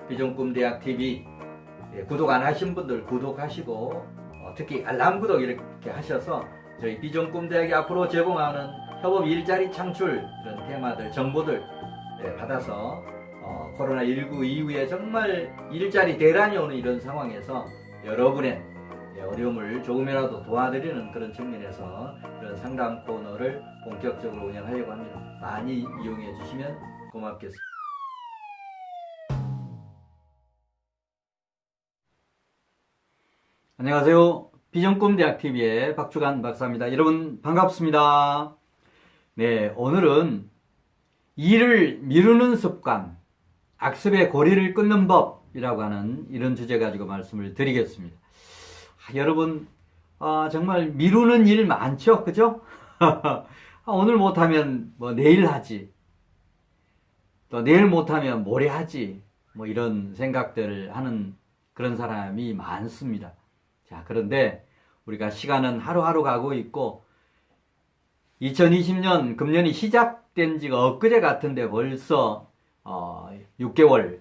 비전꿈대학TV 구독 안 하신 분들 구독하시고 특히 알람 구독 이렇게 하셔서 저희 비전꿈대학이 앞으로 제공하는 협업 일자리 창출 이런 테마들 정보들 받아서 코로나19 이후에 정말 일자리 대란이 오는 이런 상황에서 여러분의 어려움을 조금이라도 도와드리는 그런 측면에서 그런 상담 코너를 본격적으로 운영하려고 합니다. 많이 이용해 주시면 고맙겠습니다. 안녕하세요. 비전꿈대학TV의 박주간 박사입니다. 여러분 반갑습니다. 네, 오늘은 일을 미루는 습관, 악습의 고리를 끊는 법이라고 하는 이런 주제 가지고 말씀을 드리겠습니다. 여러분 정말 미루는 일 많죠? 그죠? 오늘 못하면 뭐 내일 하지, 또 내일 못하면 모레 하지, 뭐 이런 생각들을 하는 그런 사람이 많습니다. 자, 그런데 우리가 시간은 하루하루 가고 있고 2020년 금년이 시작된 지가 엊그제 같은데 벌써 6개월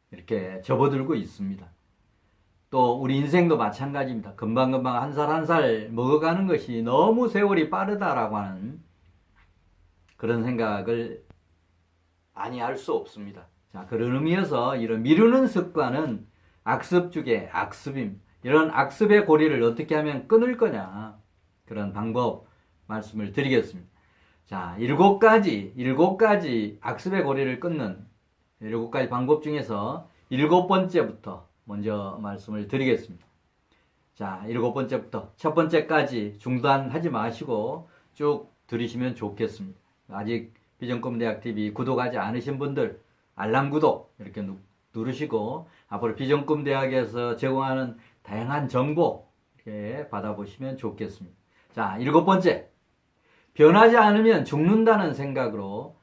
이렇게 접어들고 있습니다. 또 우리 인생도 마찬가지입니다. 금방금방 한 살 한 살 먹어가는 것이 너무 세월이 빠르다라고 하는 그런 생각을 많이 할 수 없습니다. 자, 그런 의미에서 이런 미루는 습관은 악습 중에 악습입니다. 이런 악습의 고리를 어떻게 하면 끊을 거냐, 그런 방법 말씀을 드리겠습니다. 자, 7가지 악습의 고리를 끊는 7가지 방법 중에서 7번째부터 먼저 말씀을 드리겠습니다. 자, 7번째부터 첫 번째까지 중단하지 마시고 쭉 들으시면 좋겠습니다. 아직 비전꿈대학TV 구독하지 않으신 분들 알람 구독 이렇게 누르시고 앞으로 비전꿈대학에서 제공하는 다양한 정보 이렇게 받아보시면 좋겠습니다. 자, 7번째, 변하지 않으면 죽는다는 생각으로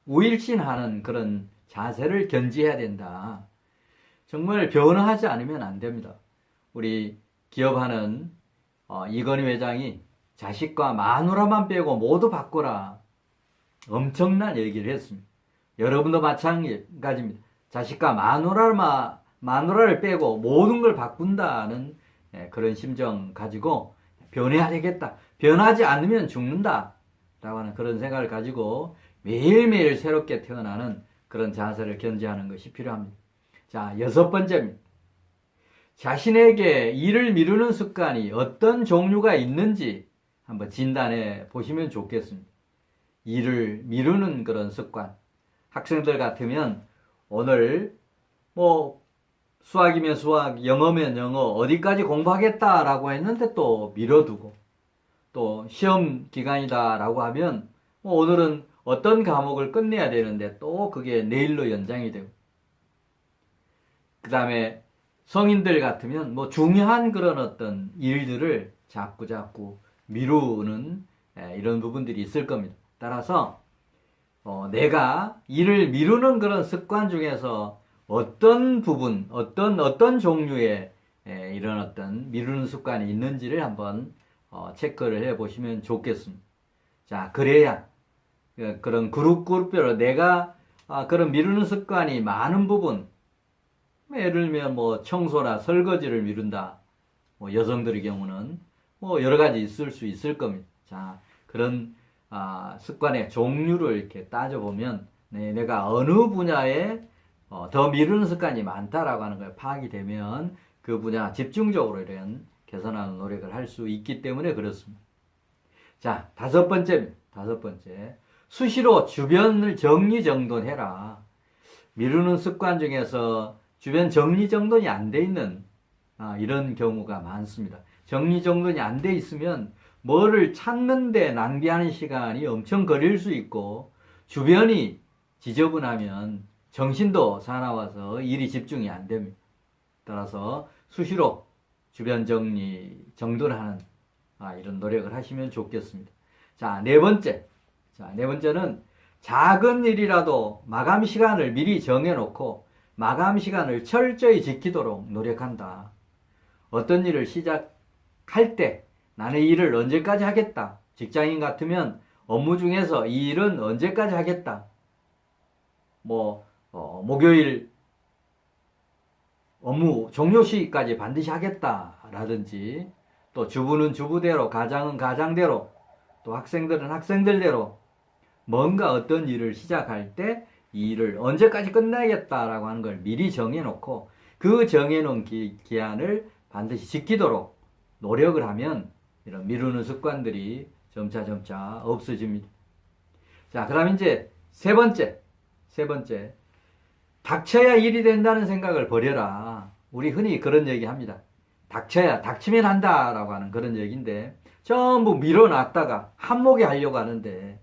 우일신하는 그런 자세를 견지해야 된다. 정말 변화하지 않으면 안 됩니다. 우리 기업하는 이건희 회장이 자식과 마누라만 빼고 모두 바꾸라, 엄청난 얘기를 했습니다. 여러분도 마찬가지입니다. 자식과 마누라를 빼고 모든 걸 바꾼다는 그런 심정 가지고 변해야 되겠다, 변하지 않으면 죽는다 라고 하는 그런 생각을 가지고 매일매일 새롭게 태어나는 그런 자세를 견지하는 것이 필요합니다. 자, 6번째입니다. 자신에게 일을 미루는 습관이 어떤 종류가 있는지 한번 진단해 보시면 좋겠습니다. 일을 미루는 그런 습관, 학생들 같으면 오늘 수학이면 수학, 영어면 영어 어디까지 공부하겠다라고 했는데 또 미뤄두고, 또 시험 기간이다라고 하면 오늘은 어떤 과목을 끝내야 되는데 또 그게 내일로 연장이 되고, 그 다음에 성인들 같으면 중요한 그런 어떤 일들을 자꾸 미루는 이런 부분들이 있을 겁니다. 따라서 내가 일을 미루는 그런 습관 중에서 어떤 부분, 어떤 종류의 이런 어떤 미루는 습관이 있는지를 한번 체크를 해 보시면 좋겠습니다. 자, 그래야 그런 그룹별로 내가 그런 미루는 습관이 많은 부분, 예를 들면 청소나 설거지를 미룬다, 여성들의 경우는 여러 가지 있을 수 있을 겁니다. 자, 그런 습관의 종류를 이렇게 따져보면 내가 어느 분야에 더 미루는 습관이 많다라고 하는 걸 파악이 되면 그 분야 집중적으로 이런 개선하는 노력을 할 수 있기 때문에 그렇습니다. 자, 5번째. 수시로 주변을 정리정돈해라. 미루는 습관 중에서 주변 정리정돈이 안 돼 있는 이런 경우가 많습니다. 정리정돈이 안 돼 있으면 뭐를 찾는데 낭비하는 시간이 엄청 걸릴 수 있고, 주변이 지저분하면 정신도 사나워서 일이 집중이 안 됩니다. 따라서 수시로 주변 정돈하는 이런 노력을 하시면 좋겠습니다. 자, 네 번째는 작은 일이라도 마감 시간을 미리 정해놓고 마감 시간을 철저히 지키도록 노력한다. 어떤 일을 시작할 때 나는 이 일을 언제까지 하겠다. 직장인 같으면 업무 중에서 이 일은 언제까지 하겠다. 목요일 업무 종료 시기까지 반드시 하겠다라든지, 또 주부는 주부대로, 가장은 가장대로, 또 학생들은 학생들대로 뭔가 어떤 일을 시작할 때 이 일을 언제까지 끝내겠다라고 하는 걸 미리 정해놓고 그 정해놓은 기한을 반드시 지키도록 노력을 하면 이런 미루는 습관들이 점차 없어집니다. 자, 그럼 이제 세 번째. 닥쳐야 일이 된다는 생각을 버려라. 우리 흔히 그런 얘기 합니다. 닥치면 한다라고 하는 그런 얘기인데, 전부 밀어놨다가 한몫에 하려고 하는데,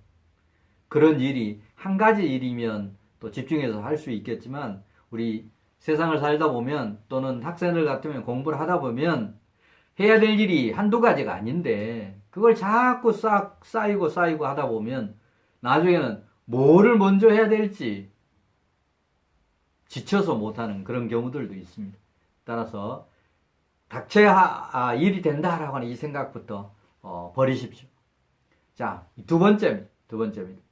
그런 일이 한 가지 일이면 또 집중해서 할 수 있겠지만, 우리 세상을 살다 보면, 또는 학생들 같으면 공부를 하다 보면 해야 될 일이 한두 가지가 아닌데, 그걸 자꾸 쌓이고 하다 보면 나중에는 뭐를 먼저 해야 될지 지쳐서 못하는 그런 경우들도 있습니다. 따라서 닥쳐야 일이 된다라고 하는 이 생각부터 버리십시오. 자, 두 번째입니다.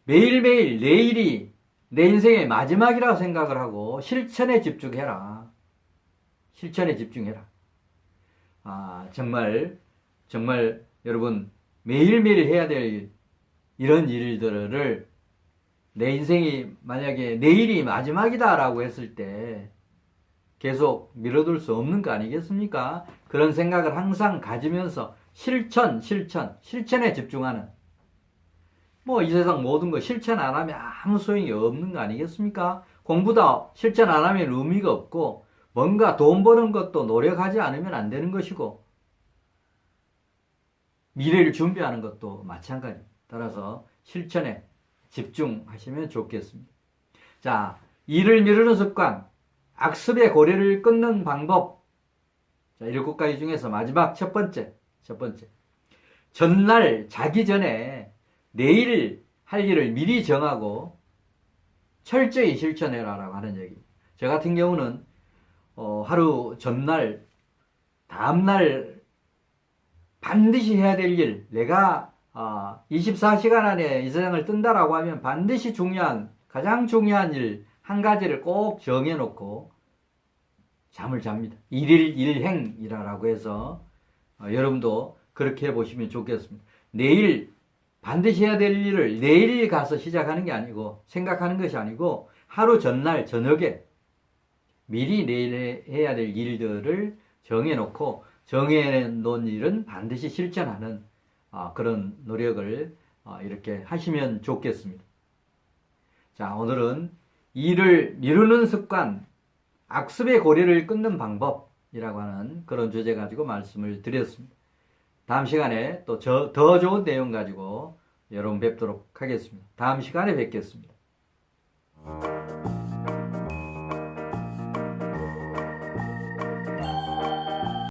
매일매일 내일이 내 인생의 마지막이라고 생각을 하고 실천에 집중해라. 정말 여러분, 매일매일 해야 될 이런 일들을 내 인생이 만약에 내일이 마지막이다라고 했을 때 계속 미뤄둘 수 없는 거 아니겠습니까? 그런 생각을 항상 가지면서 실천에 집중하는, 뭐 이 세상 모든 거 실천 안 하면 아무 소용이 없는 거 아니겠습니까? 공부도 실천 안 하면 의미가 없고, 뭔가 돈 버는 것도 노력하지 않으면 안 되는 것이고, 미래를 준비하는 것도 마찬가지입니다. 따라서 실천에 집중하시면 좋겠습니다. 자, 일을 미루는 습관, 악습의 고리를 끊는 방법. 자, 7가지 중에서 마지막 첫 번째. 전날 자기 전에 내일 할 일을 미리 정하고 철저히 실천해라라고 하는 얘기입니다. 저 같은 경우는 하루 전날, 다음날 반드시 해야 될 일, 내가 24시간 안에 이 세상을 뜬다라고 하면 반드시 가장 중요한 일 한 가지를 꼭 정해놓고 잠을 잡니다. 일일 일행이라고 해서 여러분도 그렇게 해보시면 좋겠습니다. 내일 반드시 해야 될 일을 내일 가서 시작하는 게 아니고, 생각하는 것이 아니고, 하루 전날 저녁에 미리 내일 해야 될 일들을 정해놓고, 정해놓은 일은 반드시 실천하는 그런 노력을 이렇게 하시면 좋겠습니다. 자, 오늘은 일을 미루는 습관, 악습의 고리를 끊는 방법이라고 하는 그런 주제 가지고 말씀을 드렸습니다. 다음 시간에 또 더 좋은 내용 가지고 여러분 뵙도록 하겠습니다. 다음 시간에 뵙겠습니다.